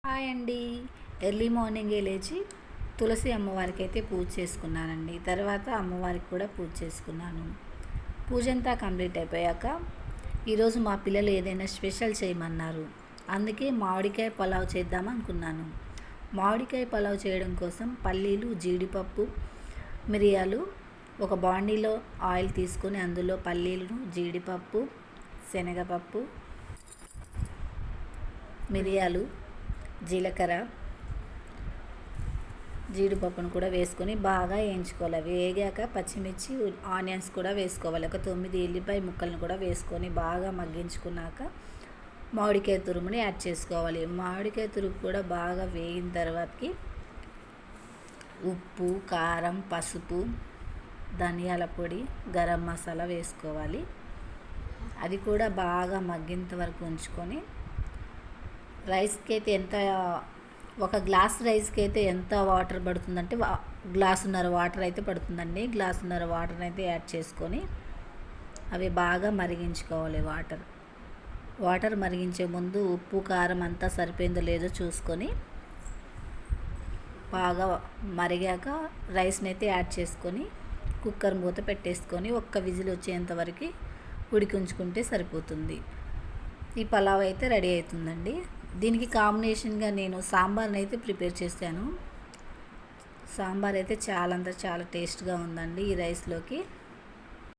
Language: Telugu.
హాయ్ అండి. ఎర్లీ మార్నింగే లేచి తులసి అమ్మవారికి అయితే పూజ చేసుకున్నానండి. తర్వాత అమ్మవారికి కూడా పూజ చేసుకున్నాను. పూజ అంతా కంప్లీట్ అయిపోయాక ఈరోజు మా పిల్లలు ఏదైనా స్పెషల్ చేయమన్నారు. అందుకే మామిడికాయ పలావ్ చేద్దాం అనుకున్నాను. మామిడికాయ పలావ్ చేయడం కోసం పల్లీలు, జీడిపప్పు, మిరియాలు ఒక బాండీలో ఆయిల్ తీసుకొని అందులో పల్లీలు, జీడిపప్పు, శనగపప్పు, మిరియాలు, జీలకర్ర, జీడిపప్పును కూడా వేసుకొని బాగా వేయించుకోవాలి. అవి వేగాక పచ్చిమిర్చి, ఆనియన్స్ కూడా వేసుకోవాలి. ఒక 9 ఎల్లిపాయ ముక్కలను కూడా వేసుకొని బాగా మగ్గించుకున్నాక మామిడికాయ తురుముని యాడ్ చేసుకోవాలి. మామిడికాయ తురుము కూడా బాగా వేగిన తర్వాతకి ఉప్పు, కారం, పసుపు, ధనియాల పొడి, గరం మసాలా వేసుకోవాలి. అది కూడా బాగా మగ్గేంత వరకు ఉంచుకొని రైస్కి అయితే ఒక గ్లాస్ రైస్కి అయితే ఎంత వాటర్ పడుతుందంటే గ్లాసున్నర వాటర్ అయితే పడుతుందండి. గ్లాసున్నర వాటర్ అయితే యాడ్ చేసుకొని అవి బాగా మరిగించుకోవాలి. వాటర్ మరిగించే ముందు ఉప్పు, కారం అంతా సరిపోయిందో లేదో చూసుకొని బాగా మరిగాక రైస్ని అయితే యాడ్ చేసుకొని కుక్కర్ మూత పెట్టేసుకొని ఒక్క విజిల్ వచ్చేంత వరకు ఉడికించుకుంటే సరిపోతుంది. ఈ పలావ్ అయితే రెడీ అవుతుందండి. దీనికి కాంబినేషన్గా నేను సాంబార్ని అయితే ప్రిపేర్ చేశాను. సాంబార్ అయితే చాలా టేస్ట్గా ఉందండి ఈ రైస్లోకి.